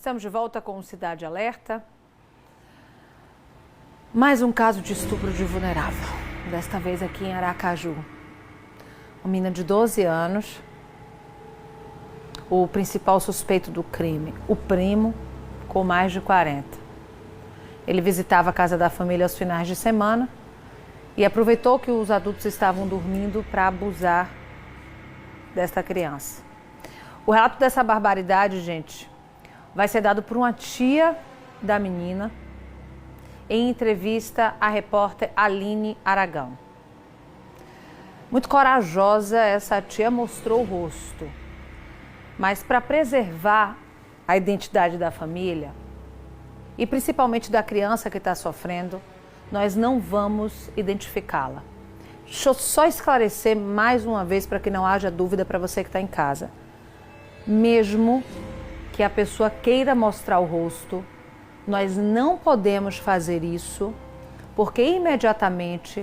Estamos de volta com o Cidade Alerta. Mais um caso de estupro de vulnerável, desta vez aqui em Aracaju. Uma menina de 12 anos, o principal suspeito do crime, o primo, com mais de 40. Ele visitava a casa da família aos finais de semana e aproveitou que os adultos estavam dormindo para abusar desta criança. O relato dessa barbaridade, gente, vai ser dado por uma tia da menina em entrevista à repórter Aline Aragão. Muito corajosa, essa tia mostrou o rosto, mas para preservar a identidade da família e principalmente da criança que está sofrendo, nós não vamos identificá-la. Deixa eu só esclarecer mais uma vez para que não haja dúvida para você que está em casa. Mesmo que a pessoa queira mostrar o rosto, nós não podemos fazer isso, porque imediatamente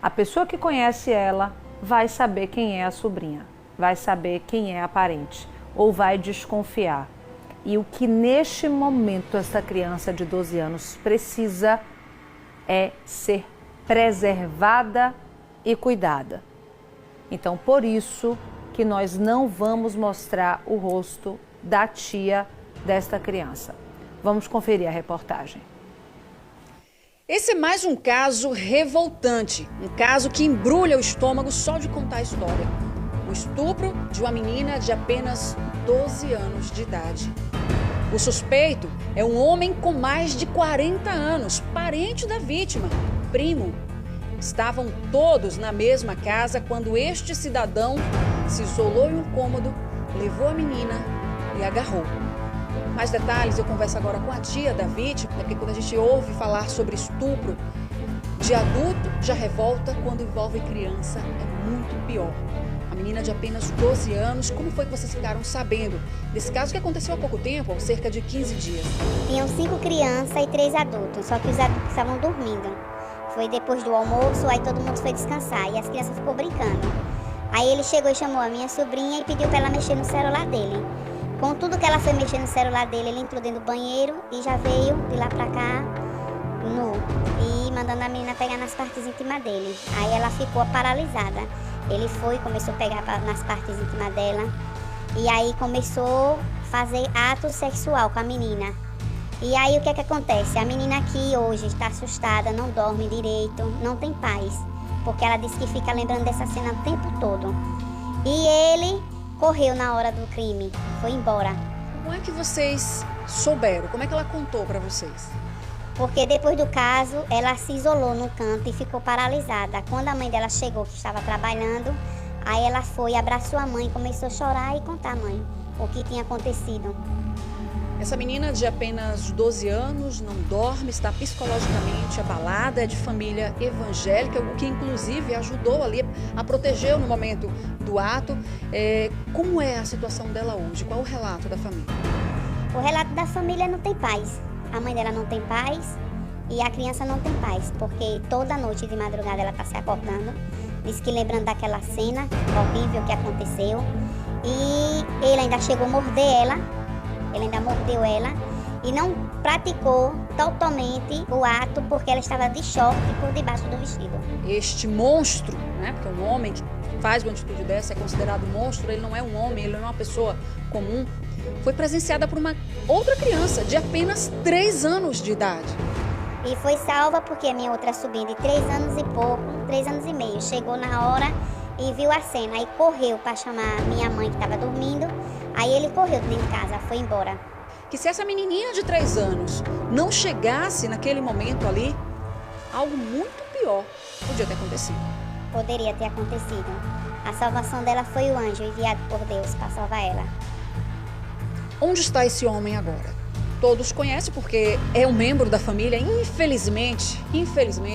a pessoa que conhece ela vai saber quem é a sobrinha, vai saber quem é a parente, ou vai desconfiar. E o que neste momento essa criança de 12 anos precisa é ser preservada e cuidada. Então, por isso que nós não vamos mostrar o rosto da tia desta criança. Vamos conferir a reportagem. Esse é mais um caso revoltante, um caso que embrulha o estômago só de contar a história. O estupro de uma menina de apenas 12 anos de idade. O suspeito é um homem com mais de 40 anos, parente da vítima, primo. Estavam todos na mesma casa quando este cidadão se isolou em um cômodo, levou a menina e agarrou. Mais detalhes eu converso agora com a tia da vítima, porque quando a gente ouve falar sobre estupro de adulto, já revolta, quando envolve criança é muito pior. A menina de apenas 12 anos, como foi que vocês ficaram sabendo desse caso que aconteceu há pouco tempo, há cerca de 15 dias? Tinham 5 crianças e 3 adultos, só que os adultos estavam dormindo. Foi depois do almoço, aí todo mundo foi descansar e as crianças ficou brincando. Aí ele chegou e chamou a minha sobrinha e pediu para ela mexer no celular dele. Com tudo que ela foi mexer no celular dele, ele entrou dentro do banheiro e já veio de lá pra cá, nu, e mandando a menina pegar nas partes íntimas dele. Aí ela ficou paralisada. Ele foi, começou a pegar nas partes íntimas dela e aí começou a fazer ato sexual com a menina. E aí o que é que acontece? A menina aqui hoje está assustada, não dorme direito, não tem paz, porque ela disse que fica lembrando dessa cena o tempo todo. E ele correu na hora do crime, foi embora. Como é que vocês souberam? Como é que ela contou para vocês? Porque depois do caso, ela se isolou no canto e ficou paralisada. Quando a mãe dela chegou, que estava trabalhando, aí ela foi, abraçou a mãe, começou a chorar e contar à mãe o que tinha acontecido. Essa menina de apenas 12 anos não dorme, está psicologicamente abalada, é de família evangélica, o que inclusive ajudou ali a protegê-la no momento do ato. Como é a situação dela hoje? Qual é o relato da família? O relato da família não tem paz. A mãe dela não tem paz e a criança não tem paz, porque toda noite de madrugada ela está se acordando, diz que lembrando daquela cena horrível que aconteceu. E ele ainda chegou a morder ela. Ele ainda mordeu ela e não praticou totalmente o ato porque ela estava de short por debaixo do vestido. Este monstro, né? Porque um homem que faz uma atitude dessa é considerado monstro, ele não é um homem, ele não é uma pessoa comum. Foi presenciada por uma outra criança de apenas 3 anos de idade. E foi salva porque a minha outra sobrinha de 3 anos e pouco, 3 anos e meio, chegou na hora e viu a cena. Aí correu para chamar minha mãe que estava dormindo. Aí ele correu dentro de casa, foi embora. Que se essa menininha de 3 anos não chegasse naquele momento ali, algo muito pior podia ter acontecido. Poderia ter acontecido. A salvação dela foi o anjo enviado por Deus para salvar ela. Onde está esse homem agora? Todos conhecem porque é um membro da família. Infelizmente,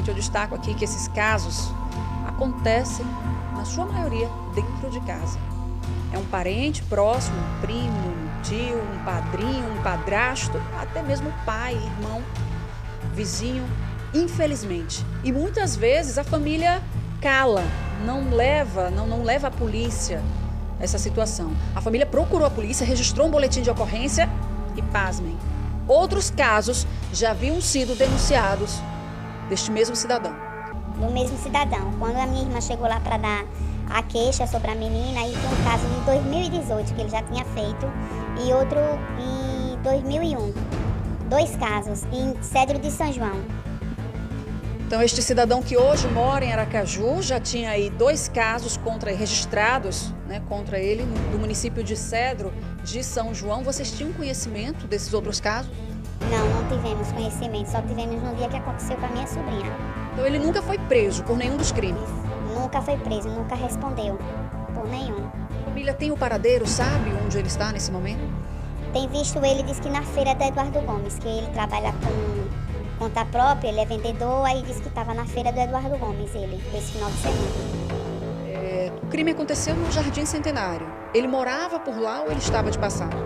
eu destaco aqui que esses casos acontecem, na sua maioria, dentro de casa. É um parente próximo, um primo, um tio, um padrinho, um padrasto, até mesmo pai, irmão, vizinho, infelizmente. E muitas vezes a família cala, não leva a polícia essa situação. A família procurou a polícia, registrou um boletim de ocorrência E pasmem, outros casos já haviam sido denunciados deste mesmo cidadão. Do mesmo cidadão. Quando a minha irmã chegou lá para dar a queixa sobre a menina, aí tem um caso em 2018 que ele já tinha feito e outro em 2001. 2 casos em Cedro de São João. Então, este cidadão que hoje mora em Aracaju já tinha aí 2 casos registrados, né, contra ele do município de Cedro de São João. Vocês tinham conhecimento desses outros casos? Não tivemos conhecimento, só tivemos no dia que aconteceu com a minha sobrinha. Então ele nunca foi preso por nenhum dos crimes? Nunca foi preso, nunca respondeu por nenhum. A família tem o paradeiro, sabe onde ele está nesse momento? Tem visto ele, diz que na feira do Eduardo Gomes, que ele trabalha com conta própria, ele é vendedor, aí disse que estava na feira do Eduardo Gomes, ele, esse final de semana. O crime aconteceu no Jardim Centenário. Ele morava por lá ou ele estava de passagem?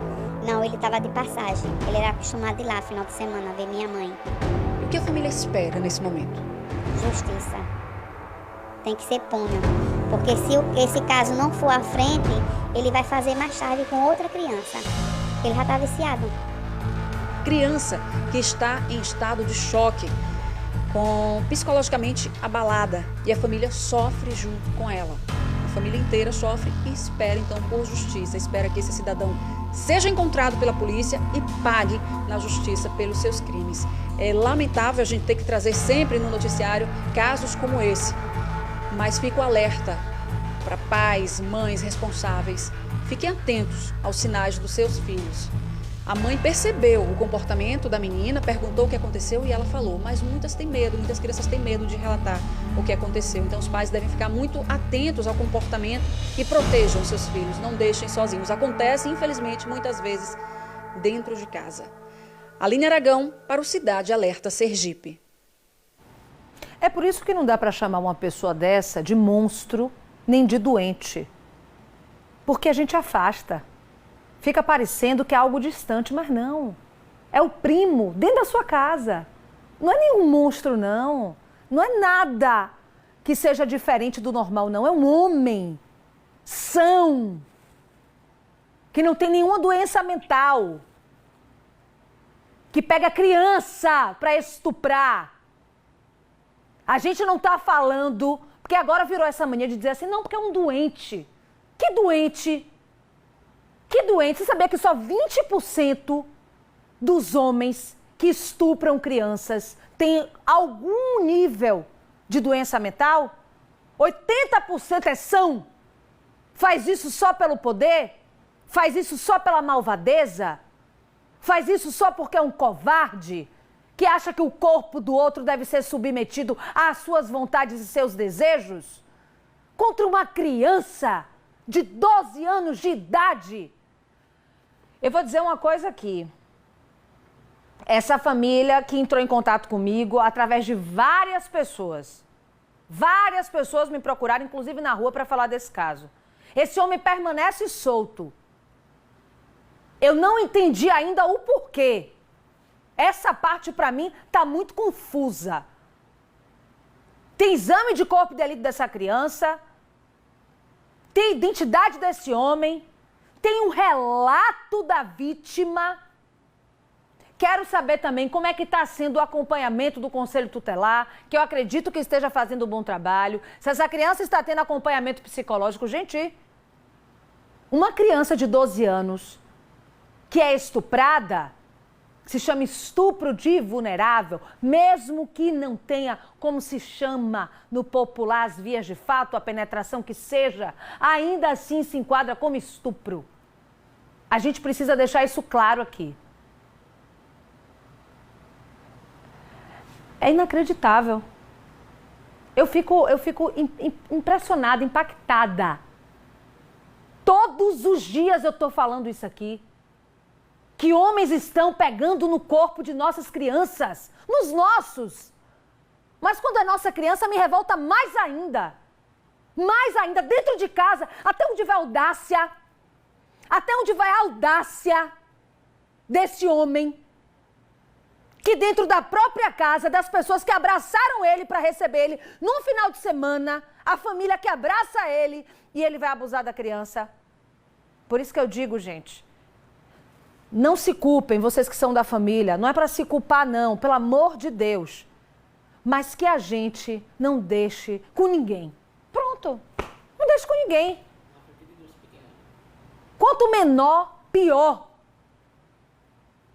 Não, ele estava de passagem. Ele era acostumado a ir lá final de semana, ver minha mãe. E o que a família espera nesse momento? Justiça. Tem que ser puna. Porque se esse caso não for à frente, ele vai fazer mais tarde com outra criança. Ele já está viciado. Criança que está em estado de choque, psicologicamente abalada, e a família sofre junto com ela. A família inteira sofre e espera então por justiça, espera que esse cidadão seja encontrado pela polícia e pague na justiça pelos seus crimes. É lamentável a gente ter que trazer sempre no noticiário casos como esse, mas fico alerta para pais, mães responsáveis, fiquem atentos aos sinais dos seus filhos. A mãe percebeu o comportamento da menina, perguntou o que aconteceu e ela falou, mas muitas crianças têm medo de relatar o que aconteceu. Então os pais devem ficar muito atentos ao comportamento e protejam os seus filhos, não deixem sozinhos. Acontece, infelizmente, muitas vezes dentro de casa. Aline Aragão para o Cidade Alerta Sergipe. É por isso que não dá para chamar uma pessoa dessa de monstro nem de doente. Porque a gente afasta. Fica parecendo que é algo distante, mas não. É o primo dentro da sua casa. Não é nenhum monstro, não. Não é nada que seja diferente do normal, não. É um homem são, que não tem nenhuma doença mental, que pega criança para estuprar. A gente não está falando, porque agora virou essa mania de dizer assim, não, porque é um doente. Que doente? Que doente? Você sabia que só 20% dos homens que estupram crianças têm algum nível de doença mental? 80% são. Faz isso só pelo poder? Faz isso só pela malvadeza? Faz isso só porque é um covarde? Que acha que o corpo do outro deve ser submetido às suas vontades e seus desejos? Contra uma criança de 12 anos de idade. Eu vou dizer uma coisa aqui. Essa família que entrou em contato comigo através de várias pessoas me procuraram, inclusive na rua, para falar desse caso. Esse homem permanece solto. Eu não entendi ainda o porquê. Essa parte, para mim, está muito confusa. Tem exame de corpo de delito dessa criança, tem identidade desse homem, tem um relato da vítima. Quero saber também como é que está sendo o acompanhamento do Conselho Tutelar, que eu acredito que esteja fazendo um bom trabalho. Se essa criança está tendo acompanhamento psicológico, gente, uma criança de 12 anos que é estuprada, se chama estupro de vulnerável, mesmo que não tenha, como se chama no popular, as vias de fato, a penetração que seja, ainda assim se enquadra como estupro. A gente precisa deixar isso claro aqui. É inacreditável. Eu fico impressionada, impactada. Todos os dias eu estou falando isso aqui. Que homens estão pegando no corpo de nossas crianças, nos nossos. Mas quando é nossa criança, me revolta mais ainda. Mais ainda, dentro de casa, até onde vai a audácia? Até onde vai a audácia desse homem que dentro da própria casa, das pessoas que abraçaram ele para receber ele, num final de semana, a família que abraça ele e ele vai abusar da criança. Por isso que eu digo, gente, Não se culpem, vocês que são da família. Não é para se culpar, não, pelo amor de Deus. Mas que a gente não deixe com ninguém. Pronto. Não deixe com ninguém. Quanto menor, pior.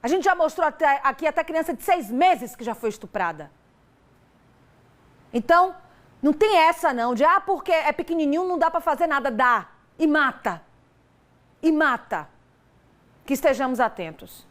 A gente já mostrou aqui até criança de 6 meses que já foi estuprada. Então, não tem essa não, de porque é pequenininho não dá para fazer nada. Dá. E mata. E mata. Que estejamos atentos.